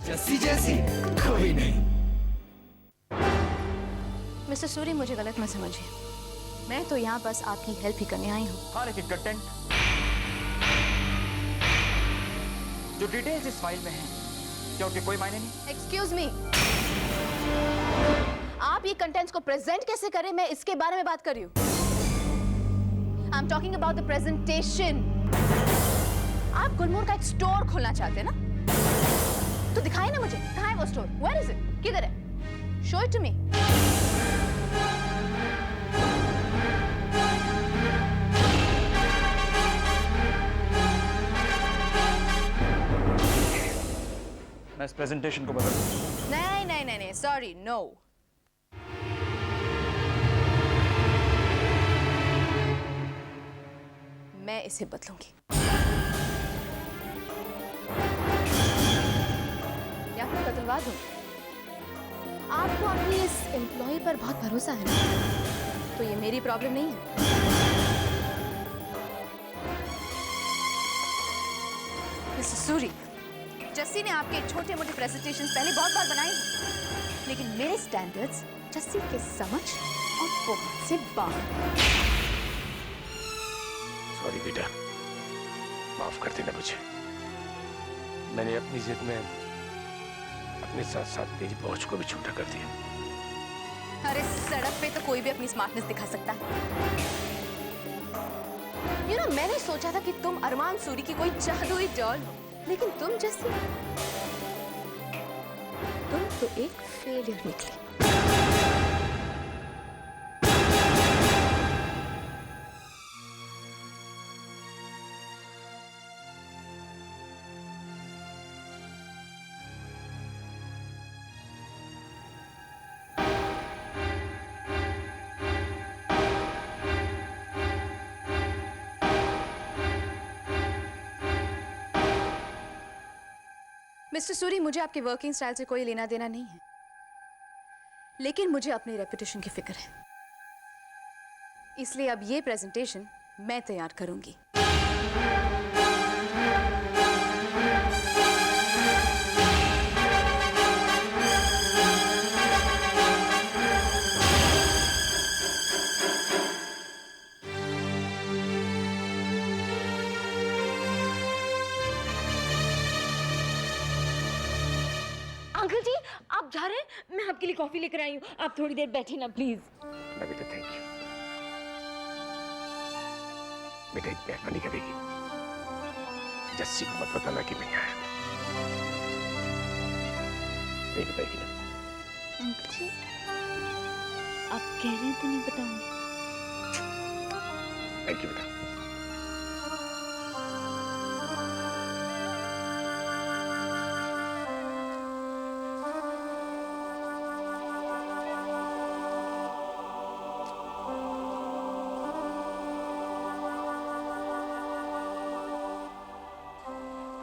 जैसी जैसी कोई नहीं। मिस्टर सूरी, मुझे गलत मत समझिए। मैं तो यहाँ बस आपकी हेल्प ही करने आई हूँ। हाँ, लेकिन कंटेंट जो डिटेल्स इस फाइल में हैं, क्या उनके कोई मायने नहीं? एक्सक्यूज मी, आप ये कंटेंट्स को प्रेजेंट कैसे करें, मैं इसके बारे में बात कर रही हूँ। I am talking about the presentation. आप गुलमोहर का एक स्टोर खोलना चाहते हैं ना, तो दिखाइए ना मुझे, कहाँ है वो स्टोर? Where is it? किधर है? Show it to me. मैं इस प्रेजेंटेशन को बदल दूं। नहीं नहीं नहीं नहीं, सॉरी, नो। मैं इसे बदलूंगी, या फिर बदलवा दूं। आपको अपनी इस एम्प्लॉय पर बहुत भरोसा है ना, तो ये मेरी प्रॉब्लम नहीं है। मिस्टर सूरी, जस्सी ने आपके छोटे मोटे प्रेजेंटेशंस पहले बहुत बार बनाए हैं, लेकिन मेरे स्टैंडर्ड्स जस्सी के समझ और पहुंच से बाहर। सॉरी बेटा, माफ कर देना मुझे। मैंने अपनी जिद में अपने साथ साथ तेरी पहुंच को भी छोटा कर दिया। अरे सड़क पे तो कोई भी अपनी स्मार्टनेस दिखा सकता है। मैंने सोचा था कि तुम अरमान सूरी की कोई जादुई डॉल हो, लेकिन तुम जैसी, तुम तो एक फेलियर निकली। मिस्टर सूरी, मुझे आपके वर्किंग स्टाइल से कोई लेना देना नहीं है, लेकिन मुझे अपनी रेपुटेशन की फिक्र है। इसलिए अब ये प्रेजेंटेशन मैं तैयार करूंगी। अंकल जी, आप जा रहे हैं? मैं आपके लिए कॉफी लेकर आई हूँ, आप थोड़ी देर बैठे ना प्लीज। बेटा थैंक यू। बेटा एक मेहरबानी करेगी, जस्सी को मत बताना कि मैं यहाँ आया था। नहीं बताएगी ना? अंकल जी, आप कह रहे हैं तो नहीं बताऊंगी। थैंक यू बेटा।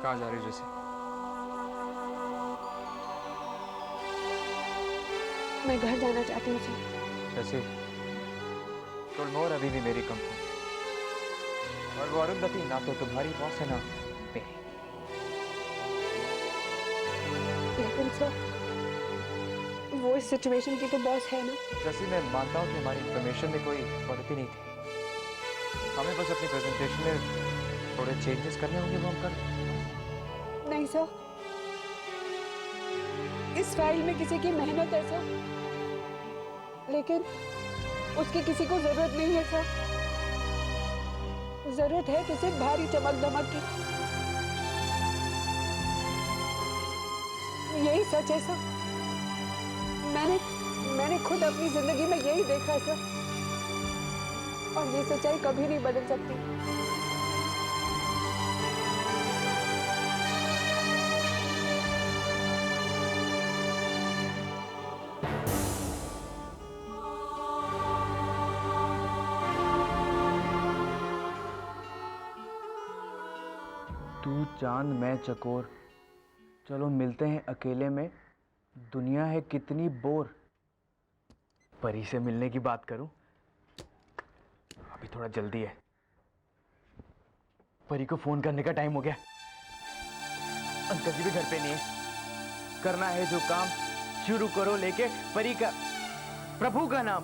कहाँ जा रही हो जैसे? मैं घर जाना चाहती हूँ सर। जैसे गुलमोहर अभी भी मेरी कंपनी, और वो अरुंधति ना तो तुम्हारी बॉस है ना मेरी। लेकिन सर, वो इस सिचुएशन की तो बॉस है ना। जैसे मैं मानता हूँ कि हमारी इंफॉर्मेशन में कोई क्वालिटी नहीं थी, हमें बस अपनी प्रेजेंटेशन में थोड़े चेंजेस करने होंगे, वो हम कर देंगे। नहीं सर, इस फाइल में किसी की मेहनत है सर, लेकिन उसकी किसी को जरूरत नहीं है सर। जरूरत है किसी भारी चमक दमक की। यही सच है सर। मैंने खुद अपनी जिंदगी में यही देखा है सर, और ये सच्चाई कभी नहीं बदल सकती। तू चांद मैं चकोर, चलो मिलते हैं अकेले में, दुनिया है कितनी बोर। परी से मिलने की बात करूं? अभी थोड़ा जल्दी है, परी को फोन करने का टाइम हो गया। अंकल जी भी घर पे नहीं है, करना है जो काम, शुरू करो लेके परी का प्रभु का नाम।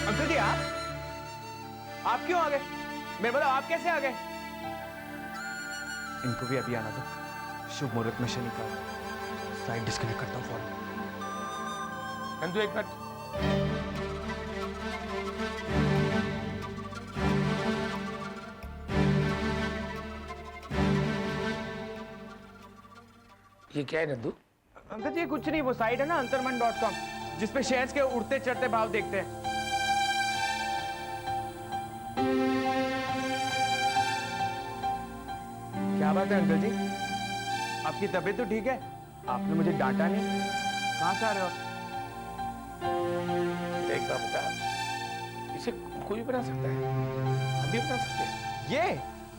अंकल जी आप क्यों आ गए? मैं बोला आप कैसे आ गए? इनको भी अभी आना दो, शुभ मुहूर्त में शनि का साइड डिस्कनेक्ट करता हूँ फौरन। नंदू एक मिनट। ये क्या है नंदू? अंकल जी कुछ नहीं, वो साइट है ना अंतर्मन.com, जिसपे शेयर्स के उड़ते चढ़ते भाव देखते हैं। क्या बात है अंकल जी, आपकी तबीयत तो ठीक है? आपने मुझे डांटा नहीं, कहाँ से आ रहे हो? एक बात बता, इसे कोई बना सकता है, हम भी बना सकते हैं।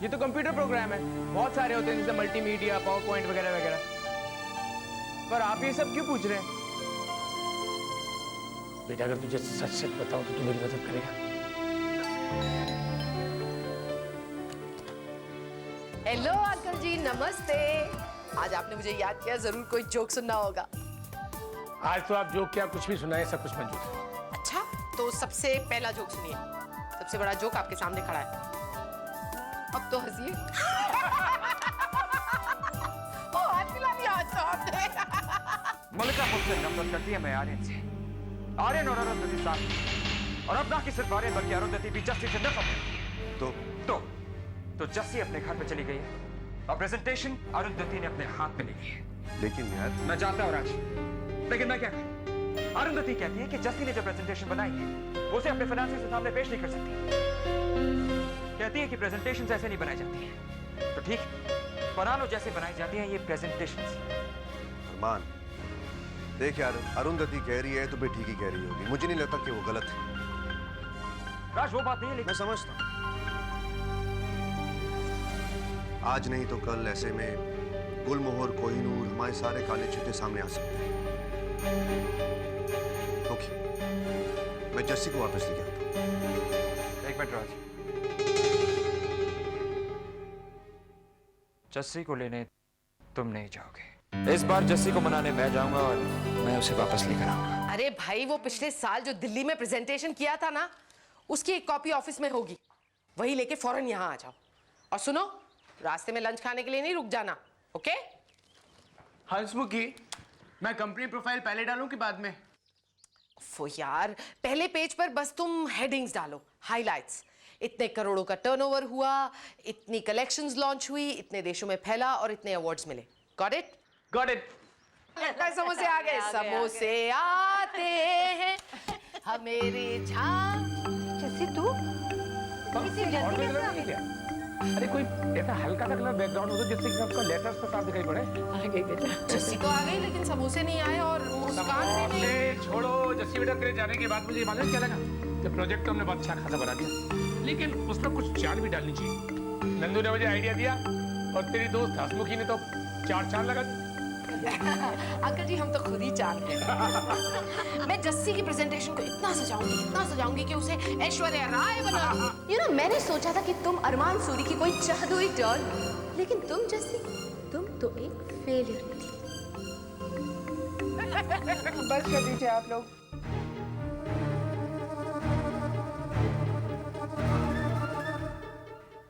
ये तो कंप्यूटर प्रोग्राम है, बहुत सारे होते हैं जैसे मल्टीमीडिया, पावर पॉइंट वगैरह वगैरह। पर आप ये सब क्यों पूछ रहे हैं? बेटा अगर तुझे सच सच बताऊं तो तू मेरी मदद करेगा? हेलो अंकल जी, नमस्ते। आज आपने मुझे याद किया, जरूर कोई जोक सुनना होगा। आज तो आप जो क्या कुछ भी सुनाए सब कुछ मंजूर है। अच्छा, तो सबसे पहला जोक सुनिए। सबसे बड़ा जोक आपके सामने खड़ा है, अब तो हंसिए। ओ हाथ मिला दिया आज तो आपने। मलिका मुझसे नफरत करती है, मैं आर्यन से। आर्यन और अरुंधति साथ, और अब ना कि सिर्फ आर्यन बल्कि अरुंधति भी जस्सी से नफरत है। तो जस्सी अपने घर पे चली गई है और प्रेजेंटेशन अरुंधति ने अपने हाथ में ले ली है। लेकिन यार मैं जानता हूँ राज, लेकिन मैं क्या करूं? अरुंधति कहती है कि जस्सी ने जो प्रेजेंटेशन बनाई है वो उसे अपने फाइनेंसियर्स के सामने पेश नहीं कर सकती। कहती है कि प्रेजेंटेशंस ऐसे नहीं बनाई जाती हैं। तो ठीक, बना लो जैसे बनाई जाती हैं ये प्रेजेंटेशंस। अरमान, देख यार, अरुंधति कह रही है तो भी ठीक ही कह रही होगी। मुझे नहीं लगता कि वो गलत है। राज वो बात नहीं है, लेकिन मैं समझता हूँ, आज नहीं तो कल ऐसे में गुलमोहर, कोहिनूर, हमारे सारे काले चिट्टे सामने आ सकते हैं। ओके, मैं जस्सी को वापस लेके आता हूँ। एक मिनट राज, जस्सी को लेने तुम नहीं जाओगे। इस बार जस्सी को मनाने मैं जाऊंगा और मैं उसे वापस लेकर आऊंगा। अरे भाई, वो पिछले साल जो दिल्ली में प्रेजेंटेशन किया था ना, उसकी एक कॉपी ऑफिस में होगी, वही लेके फौरन यहाँ आ जाओ। और सुनो, रास्ते में लंच खाने के लिए नहीं रुक जाना, ओके? हंसमुखी, मैं कंपनी प्रोफाइल पहले डालूं कि बाद में? वो यार, पहले पेज पर बस तुम हेडिंग्स डालो, हाइलाइट्स। इतने करोड़ों का टर्नओवर हुआ, इतनी कलेक्शंस लॉन्च हुई, इतने देशों में फैला और इतने अवार्ड्स मिले। Got it? Got it. समोसे आ गए, समोसे आते हैं हमेरे झांक। जैसे तू किसी जल्दी में आ गया? अरे कोई ऐसा हल्का सा कलर बैकग्राउंड हो तो जिससे कि सबका लेटर्स तो साफ दिखाई पड़े। आ गई बेटा। जस्सी तो आ गई, लेकिन समोसे नहीं आए और मुस्कान भी नहीं। छोड़ो, जस्सी बेटा तेरे जाने के बाद मुझे मालूम क्या लगा कि प्रोजेक्ट तो हमने बहुत अच्छा खासा बना दिया, लेकिन उसमें कुछ चाल भी डालनी चाहिए। नंदू ने मुझे आइडिया दिया और तेरी दोस्त हंसमुखी ने तो चार लगा दी। अंकल जी, हम तो खुद ही चाल हैं। मैं जस्सी की प्रेजेंटेशन को इतना सजाऊंगी कि उसे ऐश्वर्या राय बना दूं। यू नो, मैंने सोचा था कि तुम अरमान सूरी की कोई जादुई डॉल, लेकिन तुम जैसी, तुम तो एक फेलियर थी। बस कर दीजिए आप लोग।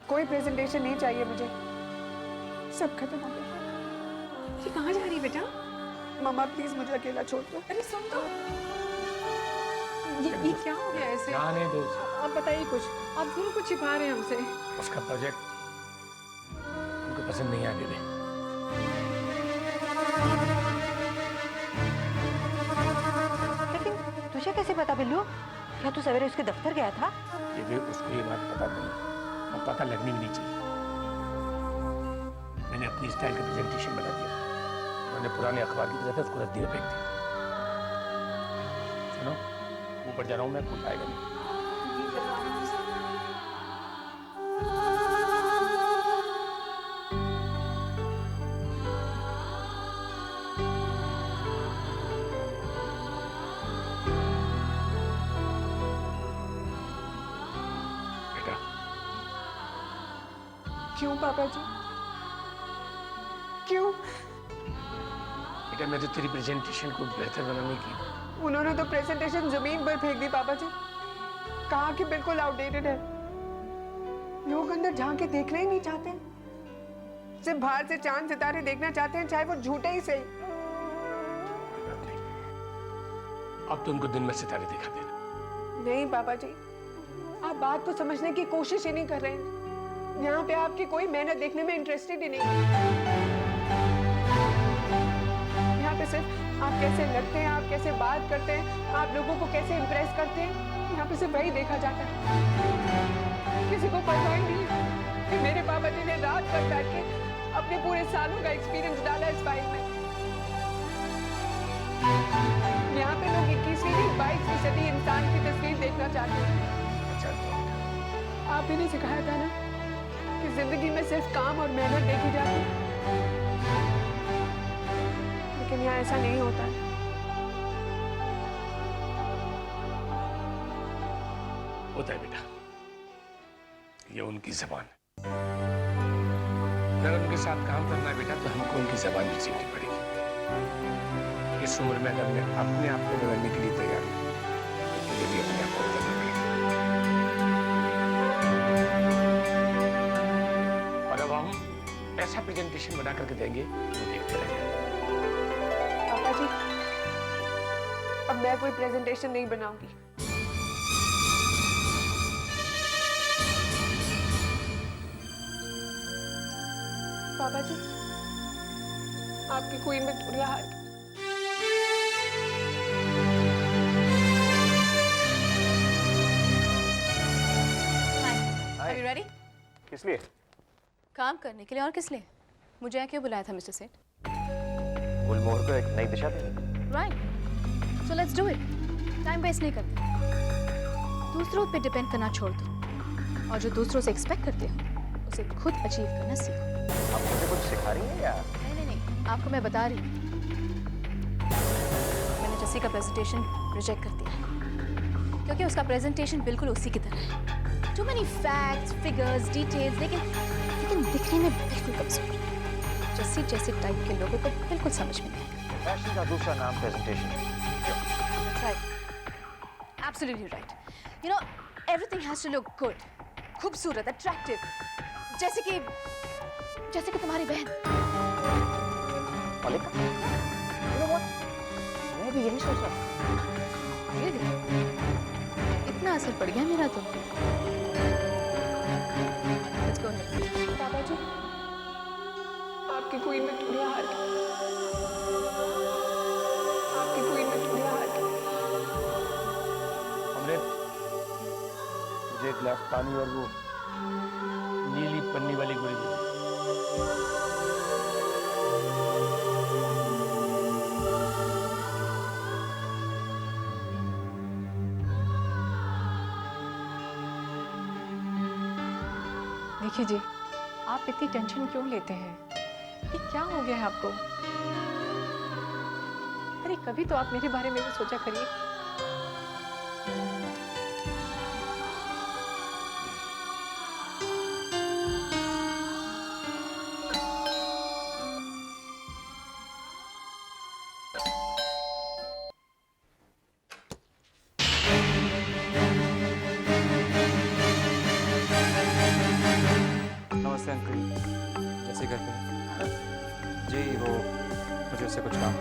कोई प्रेजेंटेशन नहीं चाहिए मुझे, सब खत्म हो गया। ये कहाँ जा रही है बेटा? मम्मा प्लीज मुझे अकेला छोड़ दो। अरे सुन तो, ये क्या हो गया ऐसे? जाने दो, आप बताइए कुछ, आप जरूर कुछ छिपा रहे हैं हमसे। उसका प्रोजेक्ट उनको पसंद नहीं आने दे। लेकिन तुझे कैसे पता बिल्लू? क्या तू सवेरे उसके दफ्तर गया था? ये भी उसको ये बात पता नहीं, और पता लगनी भी नहीं चाहिए। मैंने अपनी स्टाइल का प्रेजेंटेशन बना दिया, मैंने पुराने अखबार की तरह उसको रद्दी में फेंक दिया। सुनो, ऊपर जा रहा हूँ मैं, कुछ आएगा नहीं। क्यों पापा जी? क्यों? बेटा मैं तो तेरी प्रेजेंटेशन को बेहतर बनाने की। उन्होंने तो प्रेजेंटेशन जमीन पर फेंक दी पापा जी। कहा कि बिल्कुल आउटडेटेड है। लोग अंदर झांक के देखना ही नहीं चाहते, सिर्फ बाहर से चांद सितारे देखना चाहते हैं, चाहे वो झूठे ही सही। अब तो उनको दिन में सितारे दिखा देना। नहीं पापा जी, आप बात को समझने की कोशिश ही नहीं कर रहे हैं। यहाँ पे आपकी कोई मेहनत देखने में इंटरेस्टेड ही नहीं है। यहाँ पे सिर्फ आप कैसे लगते हैं, आप कैसे बात करते हैं, आप लोगों को कैसे इम्प्रेस करते हैं, यहाँ पे सिर्फ वही देखा जाता है। किसी को पता ही नहीं है कि मेरे पापा जी ने रात भर बैठ के अपने पूरे सालों का एक्सपीरियंस डाला इस फाइल में। यहाँ पे लोग 21वीं नहीं 22वीं सदी इंसान की तस्वीर देखना चाहते हैं। अच्छा तो आप ही ने सिखाया था ना कि जिंदगी में सिर्फ काम और मेहनत देखी जाती है, लेकिन यहाँ ऐसा नहीं होता है। होता है बेटा, ये उनकी जबान है। अगर उनके साथ काम करना है बेटा तो हमको उनकी जबान भी सीखनी पड़ेगी। इस उम्र में अगर मैं अपने आप को बदलने के लिए तैयार हूं तो ये भी अपने आप को बदलना पड़ेगा। और अब हम ऐसा प्रेजेंटेशन बना करके देंगे वो देखते रहेंगे। पापा जी, अब मैं कोई प्रेजेंटेशन नहीं बनाऊंगी। पापा जी, आपकी क्वीन विक्टोरिया हार गई। Are you ready? किस लिए? काम करने के लिए, और किस लिए? मुझे यहाँ क्यों बुलाया था मिस्टर सेठ? गुलमोहर को एक नई दिशा देनी। Right. So let's do it. Time waste नहीं करते। दूसरों पे डिपेंड करना छोड़ दो और जो दूसरों से एक्सपेक्ट करते हो उसे खुद अचीव करना सीखो। आप मुझे कुछ सिखा रही हैं या? नहीं, आपको मैं बता रही हूँ। मैंने जस्सी का प्रेजेंटेशन रिजेक्ट कर दिया क्योंकि उसका प्रेजेंटेशन बिल्कुल उसी की तरह है। Too many facts, figures, details, लेकिन दिखने में बिल्कुल कमजोर। जस्सी जैसे टाइप के लोगों को बिल्कुल समझ में नहीं आएगा। फैशन का दूसरा नाम प्रेजेंटेशन है। Right. Absolutely right. You know, everything has to look good, खूबसूरत, attractive. जैसे कि तुम्हारी बहन। मलिका, you know what? मैं भी यही सोच रहा था। Really? इतना असर पड़ गया मेरा तो। Let's go ahead. पापा जी, आपकी क्वीन विक्टोरिया हार गई। आपकी क्वीन विक्टोरिया हार गई। हमने मुझे एक गिलास पानी और वो नीली पन्नी वाली गोली दी। देखिए जी, आप इतनी टेंशन क्यों लेते हैं? ये क्या हो गया है आपको? अरे कभी तो आप मेरे बारे में भी सोचा करिए। नमस्ते अंकल, जैसे घर पे जी। वो मुझे उससे कुछ काम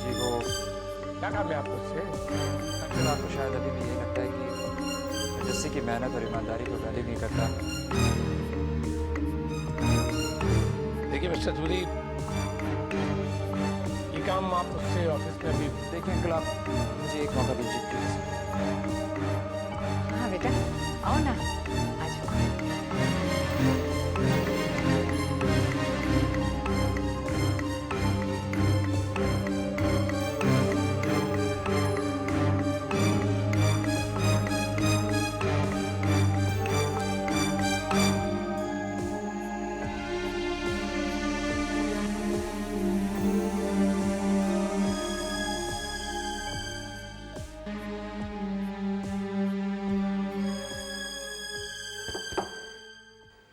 जी। वो क्या काम है आपको उससे? अंकल आपको शायद अभी भी यही लगता है कि मैं जस्सी की मेहनत और ईमानदारी को वैल्यू नहीं करता। देखिए मिस्टर चौधरी, ये काम आप उससे ऑफिस में अभी देखिए अंकल, आप मुझे एक मौका दीजिए प्लीज। हाँ बेटा, आओ ना, आ जाओ।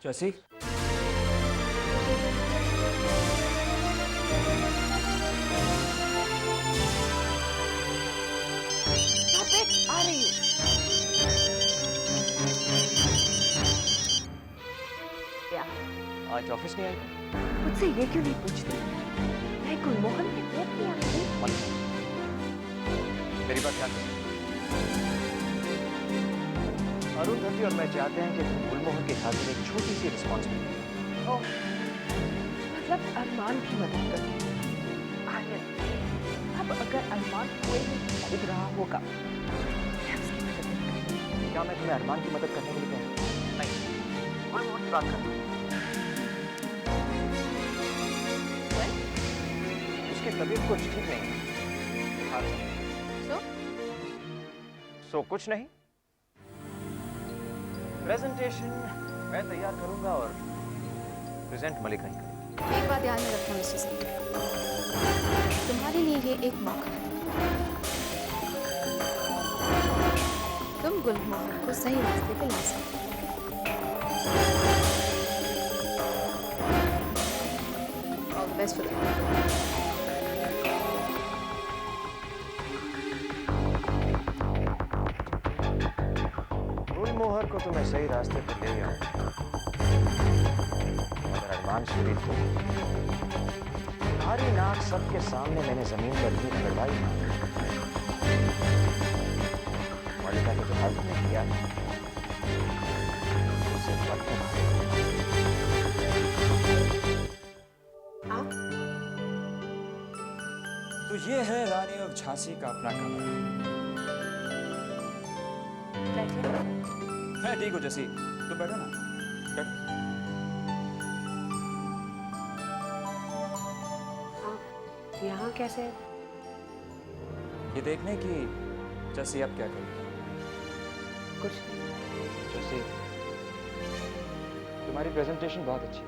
जैसी यहाँ पे आ रही हूँ। क्या आज ऑफिस नहीं आएगा? मुझसे ये क्यों नहीं पूछती? मैं गुलमोहन के पेट में आ गई। मेरी बात ध्यान से। अरुंधति और मैं चाहते हैं कि तुम गुलमोहन के खातिर एक छोटी सी रिस्पॉन्सिबिलिटी। ओह, मतलब अरमान की मदद करती आर्यन। अब अगर अरमान कोई भी खरीद रहा होगा, मैं उसकी मदद करूंगी। क्या मैं तुम्हें अरमान की मदद करने के लिए कहूँ? नहीं, गुलमोहन की बात कर। उसकी तबीयत कुछ ठीक नहीं है। हाँ, सो कुछ नहीं। प्रेजेंटेशन मैं तैयार करूंगा और प्रेजेंट मलिका ही करेगी। एक बात ध्यान में रखना मिस्टर सिंह, तुम्हारे लिए ये एक मौका है। तुम गुलमोहन को सही रास्ते पे ला सकते हो। All the best for that. Gulmohar को तो मैं सही रास्ते पर ले आऊंगा, मगर अरमान शरीफ को तुम्हारी नाक सबके सामने मैंने जमीन पर भी रगड़वाई। मलिका को जो हाल तुमने किया है, उससे वक्त तो ये है रानी ऑफ झांसी का अपना कमरा। मैं ठीक हूँ जैसी, तो बैठो ना, बैठो। यहाँ कैसे? ये देखने की जैसी अब क्या करेगी? कुछ नहीं। जैसे तुम्हारी प्रेजेंटेशन बहुत अच्छी थी,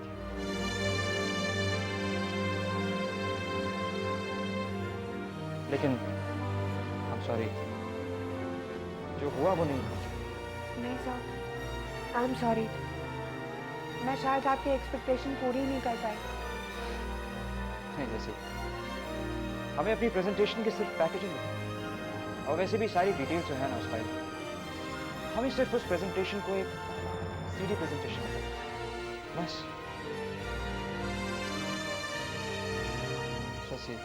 लेकिन I'm sorry, जो हुआ वो नहीं हुआ। नहीं सर, आई एम सॉरी। मैं शायद आपकी एक्सपेक्टेशन पूरी नहीं कर पाई। नहीं जैसे हमें अपनी प्रेजेंटेशन की सिर्फ पैकेजिंग है, और वैसे भी सारी डिटेल्स जो है ना उस फाइल में, हमें सिर्फ उस प्रेजेंटेशन को एक सीडी प्रेजेंटेशन में बस। शशि,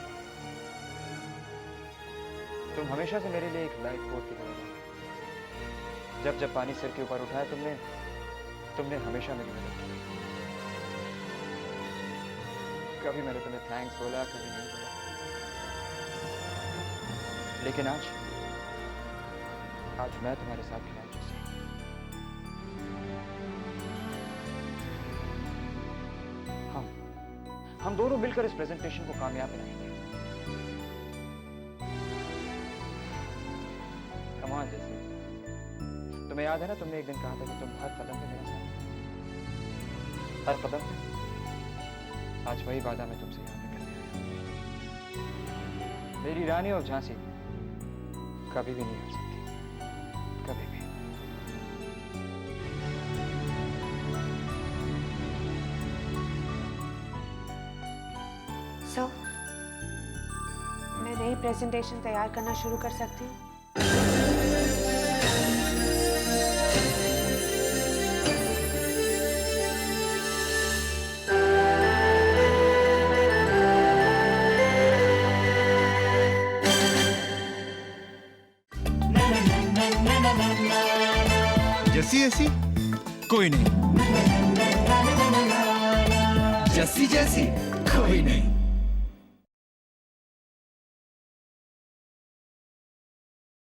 तुम हमेशा से मेरे लिए एक लाइफ बोट की तरह हो। जब जब पानी सिर के ऊपर उठाया तुमने हमेशा मेरी मदद की। कभी मैंने तुम्हें थैंक्स बोला, कभी नहीं बोला, लेकिन आज मैं तुम्हारे साथ खड़ा हूं जैसे। हम दोनों मिलकर इस प्रेजेंटेशन को कामयाब बनाएंगे। कम ऑन जैसे, तुम्हें याद है ना, तुमने एक दिन कहा था कि तुम हर कदम पे मेरे साथ, हर कदम पे। आज वही वादा मैं तुमसे यहाँ पे करने आया। मेरी रानी और झांसी कभी भी नहीं हार सकती, कभी भी। सो मैं नई प्रेजेंटेशन तैयार करना शुरू कर सकती हूँ? जैसी ऐसी कोई नहीं, जैसी जैसी कोई नहीं।